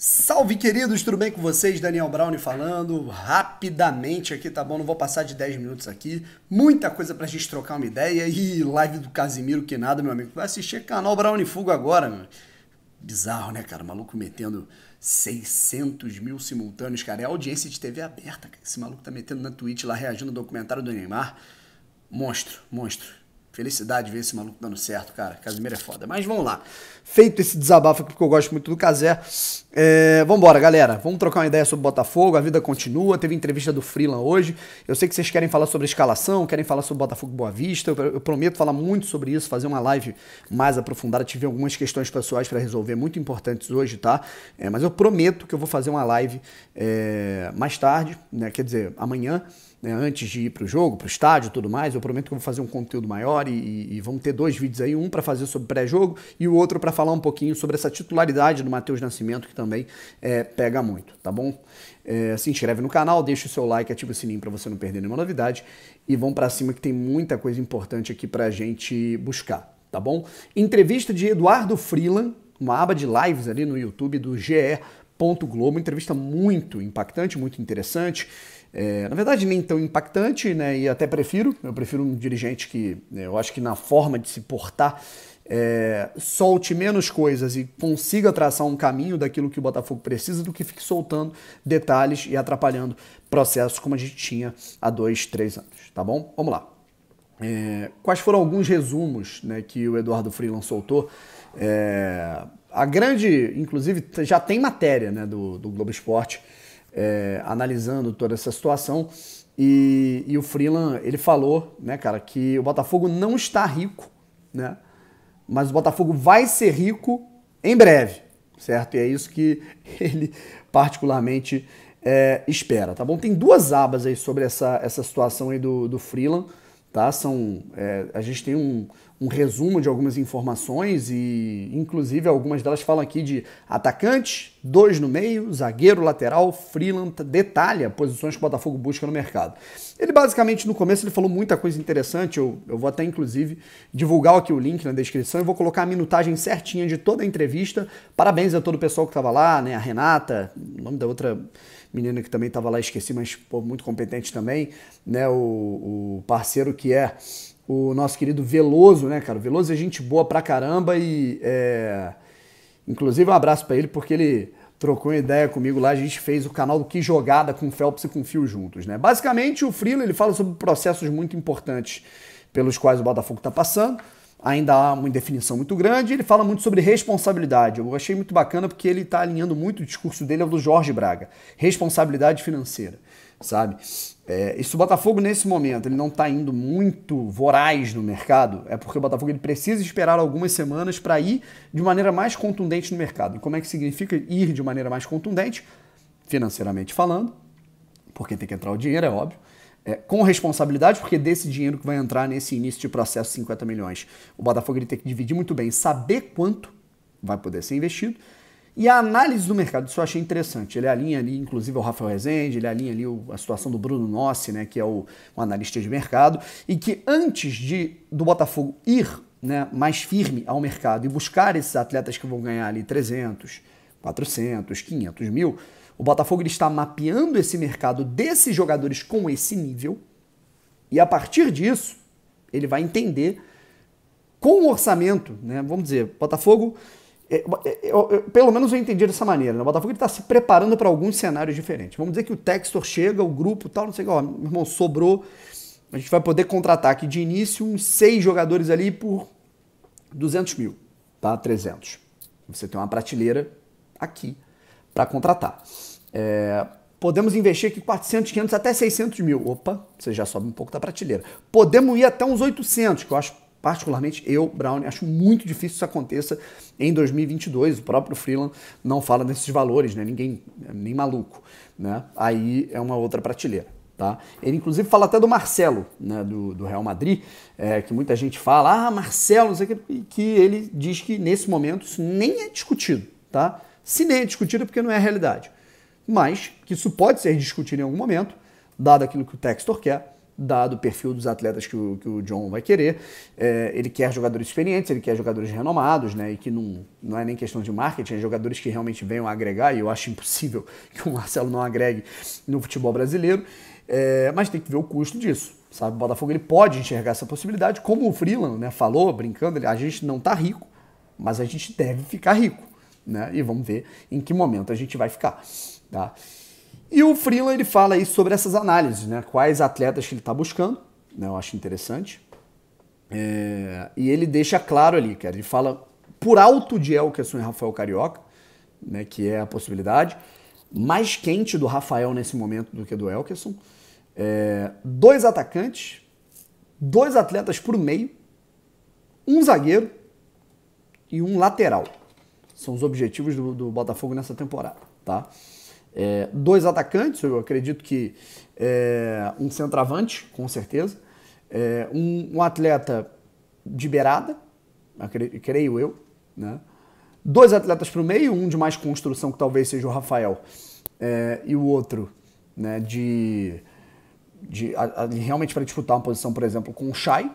Salve, queridos, tudo bem com vocês? Daniel Brown falando rapidamente aqui, tá bom? Não vou passar de 10 minutos aqui. Muita coisa pra gente trocar uma ideia e live do Casimiro que nada, meu amigo. Vai assistir canal Brown Fugo agora, meu. Bizarro, né, cara? O maluco metendo 600 mil simultâneos, cara. É audiência de TV aberta, cara. Esse maluco tá metendo na Twitch lá, reagindo ao documentário do Neymar. Monstro, monstro. Felicidade ver esse maluco dando certo, cara. Casimiro é foda. Mas vamos lá. Feito esse desabafo aqui, porque eu gosto muito do Casé. Vambora, galera. Vamos trocar uma ideia sobre o Botafogo. A vida continua. Teve entrevista do Freeland hoje. Eu sei que vocês querem falar sobre a escalação, querem falar sobre o Botafogo Boa Vista. Eu prometo falar muito sobre isso, fazer uma live mais aprofundada. Tive algumas questões pessoais para resolver, muito importantes hoje, tá? Mas eu prometo que eu vou fazer uma live mais tarde, né? Quer dizer, amanhã. Né, antes de ir para o jogo, para o estádio e tudo mais, eu prometo que eu vou fazer um conteúdo maior e vamos ter dois vídeos aí, um para fazer sobre pré-jogo e o outro para falar um pouquinho sobre essa titularidade do Matheus Nascimento, que também pega muito, tá bom? Se inscreve no canal, deixa o seu like, ativa o sininho para você não perder nenhuma novidade e vamos para cima que tem muita coisa importante aqui para a gente buscar, tá bom? Entrevista de Eduardo Freeland, uma aba de lives ali no YouTube do GE. Globo, entrevista muito impactante, muito interessante. Na verdade, nem tão impactante, né? E até eu prefiro um dirigente que eu acho que na forma de se portar solte menos coisas e consiga traçar um caminho daquilo que o Botafogo precisa do que fique soltando detalhes e atrapalhando processos como a gente tinha há 2, 3 anos, tá bom? Vamos lá. Quais foram alguns resumos, né, que o Eduardo Freeland soltou? A grande, inclusive, já tem matéria, né, do Globo Esporte analisando toda essa situação e o Freeland, ele falou, né, cara, que o Botafogo não está rico, né, mas o Botafogo vai ser rico em breve, certo? E é isso que ele particularmente espera, tá bom? Tem duas abas aí sobre essa situação aí do Freeland, tá? A gente tem um resumo de algumas informações e, inclusive, algumas delas falam aqui de atacante, 2 no meio, zagueiro, lateral, Freeland, detalha posições que o Botafogo busca no mercado. Ele, basicamente, no começo, ele falou muita coisa interessante, eu vou até, inclusive, divulgar aqui o link na descrição e vou colocar a minutagem certinha de toda a entrevista. Parabéns a todo o pessoal que estava lá, né? A Renata, o nome da outra menina que também estava lá, esqueci, mas pô, muito competente também, né? O parceiro que é o nosso querido Veloso, né, cara? O Veloso é gente boa pra caramba e, inclusive, um abraço pra ele, porque ele trocou uma ideia comigo lá, a gente fez o canal do Que Jogada com o Phelps e com o Fio juntos, né? Basicamente, o Freeland, ele fala sobre processos muito importantes pelos quais o Botafogo está passando, ainda há uma indefinição muito grande, ele fala muito sobre responsabilidade. Eu achei muito bacana porque ele está alinhando muito o discurso dele ao do Jorge Braga. Responsabilidade financeira, sabe? E se o Botafogo, nesse momento, ele não está indo muito voraz no mercado, é porque o Botafogo ele precisa esperar algumas semanas para ir de maneira mais contundente no mercado. E como é que significa ir de maneira mais contundente? Financeiramente falando, porque tem que entrar o dinheiro, é óbvio. Com responsabilidade, porque desse dinheiro que vai entrar nesse início de processo, 50 milhões, o Botafogo ele tem que dividir muito bem, saber quanto vai poder ser investido. E a análise do mercado, isso eu achei interessante. Ele alinha ali, inclusive, o Rafael Rezende, ele alinha ali a situação do Bruno Nossi, né, que é o analista de mercado, e que antes do Botafogo ir, né, mais firme ao mercado e buscar esses atletas que vão ganhar ali 300, 400, 500 mil, o Botafogo ele está mapeando esse mercado desses jogadores com esse nível e, a partir disso, ele vai entender com o orçamento, né, vamos dizer, Botafogo... pelo menos eu entendi dessa maneira, né? O Botafogo está se preparando para alguns cenários diferentes. Vamos dizer que o Textor chega, o grupo tal, não sei o que, ó, meu irmão, sobrou, a gente vai poder contratar aqui de início uns 6 jogadores ali por 200 mil, tá? 300. Você tem uma prateleira aqui para contratar. Podemos investir aqui 400, 500, até 600 mil. Opa, você já sobe um pouco da prateleira. Podemos ir até uns 800, que eu acho particularmente eu, Brown, acho muito difícil isso aconteça em 2022. O próprio Freeland não fala desses valores, né? Ninguém, nem maluco, né? Aí é uma outra prateleira, tá? Ele inclusive fala até do Marcelo, né? Do Real Madrid, que muita gente fala, Marcelo, não sei o que ele diz que nesse momento isso nem é discutido, tá? Se nem é discutido é porque não é a realidade. Mas que isso pode ser discutido em algum momento, dado aquilo que o Textor quer, dado o perfil dos atletas que o John vai querer. Ele quer jogadores experientes, ele quer jogadores renomados, né? E que não é nem questão de marketing, é jogadores que realmente venham a agregar, e eu acho impossível que o Marcelo não agregue no futebol brasileiro, mas tem que ver o custo disso, sabe? O Botafogo ele pode enxergar essa possibilidade, como o Freeland, né, falou, brincando, a gente não tá rico, mas a gente deve ficar rico, né? E vamos ver em que momento a gente vai ficar, tá? E o Freeland ele fala aí sobre essas análises, né? Quais atletas que ele está buscando, né? Eu acho interessante. E ele deixa claro ali, cara, ele fala por alto de Elkerson e Rafael Carioca, né? Que é a possibilidade mais quente do Rafael nesse momento do que do Elkerson. 2 atacantes, 2 atletas por meio, um zagueiro e um lateral. São os objetivos do Botafogo nessa temporada, tá? 2 atacantes, eu acredito que um centroavante, com certeza, um atleta de beirada, creio eu, né? 2 atletas para o meio, um de mais construção, que talvez seja o Rafael, e o outro, né, realmente para disputar uma posição, por exemplo, com o Chay,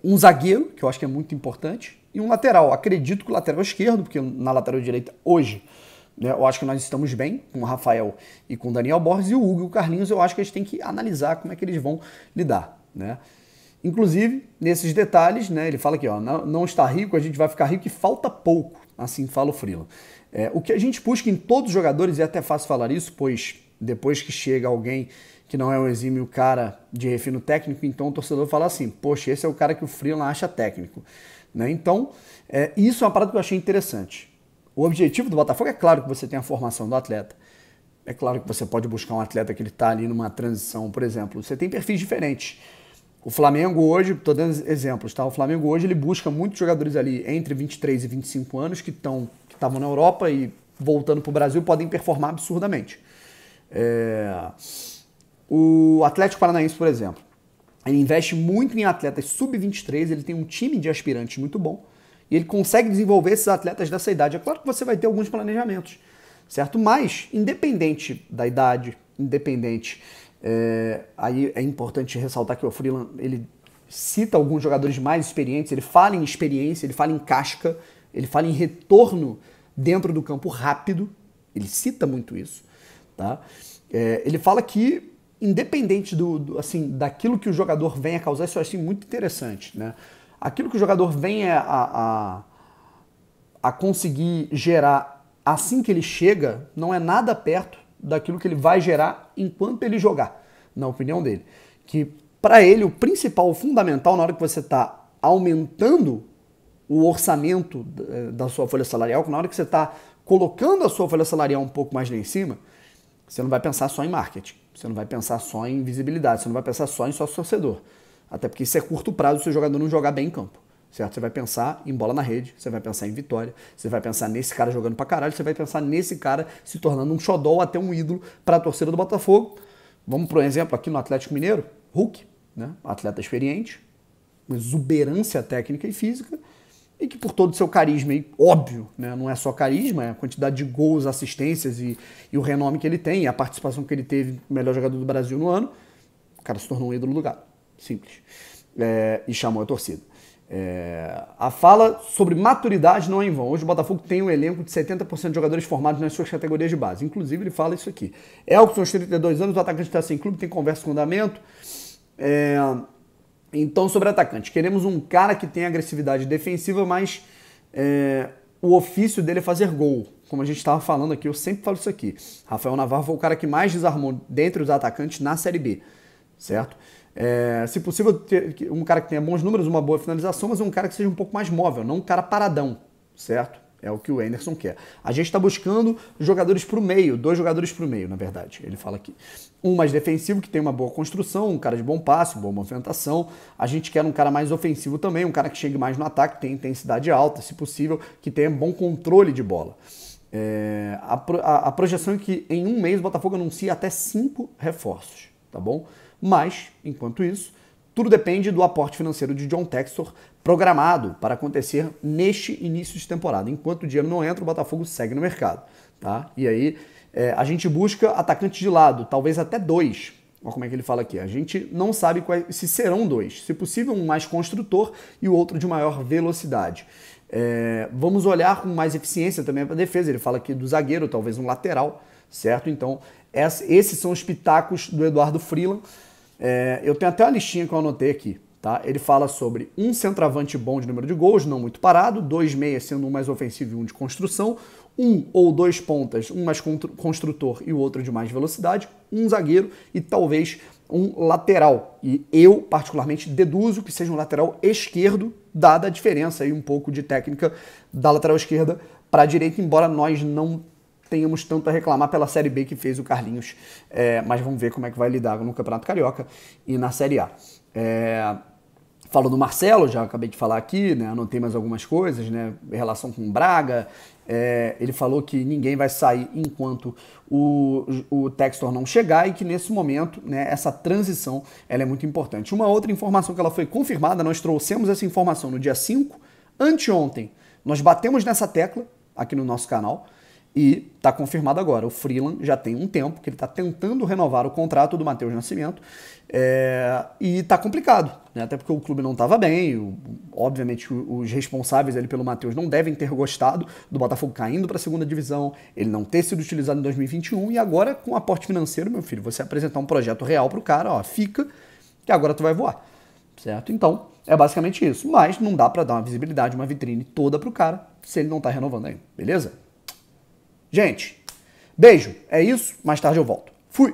um zagueiro, que eu acho que é muito importante, e um lateral. Acredito que o lateral esquerdo, porque na lateral direita hoje, né, eu acho que nós estamos bem com o Rafael e com o Daniel Borges, e o Hugo e o Carlinhos eu acho que a gente tem que analisar como é que eles vão lidar, né? Inclusive, nesses detalhes, né, ele fala aqui, ó, não está rico, a gente vai ficar rico e falta pouco, assim fala o Freeland. O que a gente busca em todos os jogadores, e é até fácil falar isso, pois depois que chega alguém que não é um exímio cara de refino técnico, então o torcedor fala assim, poxa, esse é o cara que o Freeland acha técnico, né? Então, isso é uma parada que eu achei interessante. O objetivo do Botafogo é claro que você tem a formação do atleta. É claro que você pode buscar um atleta que ele está ali numa transição, por exemplo. Você tem perfis diferentes. O Flamengo hoje, estou dando exemplos, tá? O Flamengo hoje ele busca muitos jogadores ali entre 23 e 25 anos que estavam na Europa e voltando para o Brasil podem performar absurdamente. O Atlético Paranaense, por exemplo, ele investe muito em atletas sub-23, ele tem um time de aspirantes muito bom. E ele consegue desenvolver esses atletas dessa idade. É claro que você vai ter alguns planejamentos, certo? Mas, independente da idade, aí é importante ressaltar que o Freeland, ele cita alguns jogadores mais experientes, ele fala em experiência, ele fala em casca, ele fala em retorno dentro do campo rápido, ele cita muito isso, tá? Ele fala que, independente assim, daquilo que o jogador venha a causar, isso eu achei muito interessante, né? Aquilo que o jogador vem a conseguir gerar assim que ele chega não é nada perto daquilo que ele vai gerar enquanto ele jogar, na opinião dele. Que para ele o principal, o fundamental, na hora que você está aumentando o orçamento da sua folha salarial, na hora que você está colocando a sua folha salarial um pouco mais lá em cima, você não vai pensar só em marketing, você não vai pensar só em visibilidade, você não vai pensar só em sócio torcedor. Até porque isso é curto prazo se o jogador não jogar bem em campo, certo? Você vai pensar em bola na rede, você vai pensar em vitória, você vai pensar nesse cara jogando pra caralho, você vai pensar nesse cara se tornando um xodó ou até um ídolo para a torcida do Botafogo. Vamos por um exemplo aqui no Atlético Mineiro, Hulk, né? Atleta experiente, exuberância técnica e física, e que por todo o seu carisma, e óbvio, né? Não é só carisma, é a quantidade de gols, assistências e o renome que ele tem, e a participação que ele teve no melhor jogador do Brasil no ano, o cara se tornou um ídolo do gado. Simples. E chamou a torcida. A fala sobre maturidade não é em vão. Hoje o Botafogo tem um elenco de 70% de jogadores formados nas suas categorias de base. Inclusive, ele fala isso aqui. Elkerson, aos 32 anos, o atacante está sem clube, tem conversa com fundamento. Então, sobre atacante, queremos um cara que tem agressividade defensiva, mas o ofício dele é fazer gol. Como a gente estava falando aqui, eu sempre falo isso aqui. Rafael Navarro foi o cara que mais desarmou dentre os atacantes na Série B, certo? Se possível, ter um cara que tenha bons números, uma boa finalização, mas um cara que seja um pouco mais móvel, não um cara paradão, certo? É o que o Anderson quer. A gente está buscando jogadores para o meio, 2 jogadores para o meio, na verdade, ele fala aqui. Um mais defensivo, que tem uma boa construção, um cara de bom passe, boa movimentação. A gente quer um cara mais ofensivo também, um cara que chegue mais no ataque, tenha intensidade alta, se possível, que tenha bom controle de bola. A projeção é que em um mês o Botafogo anuncia até 5 reforços, tá bom? Mas, enquanto isso, tudo depende do aporte financeiro de John Textor programado para acontecer neste início de temporada. Enquanto o dinheiro não entra, o Botafogo segue no mercado, tá? E aí a gente busca atacantes de lado, talvez até 2. Olha como é que ele fala aqui. A gente não sabe se serão dois. Se possível, um mais construtor e o outro de maior velocidade. Vamos olhar com mais eficiência também para a defesa. Ele fala aqui do zagueiro, talvez um lateral, certo? Então, esses são os pitacos do Eduardo Freeland. Eu tenho até uma listinha que eu anotei aqui. Tá? Ele fala sobre um centroavante bom de número de gols, não muito parado, 2 meias sendo um mais ofensivo e um de construção, um ou dois pontas, um mais construtor e o outro de mais velocidade, um zagueiro e talvez um lateral. E eu, particularmente, deduzo que seja um lateral esquerdo, dada a diferença aí um pouco de técnica da lateral esquerda para a direita, embora nós não tenhamos tanto a reclamar pela Série B que fez o Carlinhos, mas vamos ver como é que vai lidar no Campeonato Carioca e na Série A. Falo do Marcelo, já acabei de falar aqui, né? Anotei mais algumas coisas, né? Em relação com o Braga. Ele falou que ninguém vai sair enquanto o Textor não chegar e que nesse momento, né, essa transição ela é muito importante. Uma outra informação que ela foi confirmada, nós trouxemos essa informação no dia 5, anteontem. Nós batemos nessa tecla aqui no nosso canal. E está confirmado agora, o Freeland já tem um tempo que ele está tentando renovar o contrato do Matheus Nascimento e está complicado, né? Até porque o clube não estava bem, obviamente os responsáveis ali pelo Matheus não devem ter gostado do Botafogo caindo para a segunda divisão, ele não ter sido utilizado em 2021 e agora com aporte financeiro, meu filho, você apresentar um projeto real para o cara, ó, fica que agora tu vai voar, certo? Então, é basicamente isso, mas não dá para dar uma visibilidade, uma vitrine toda para o cara se ele não está renovando ainda, beleza? Gente, beijo, é isso, mais tarde eu volto. Fui!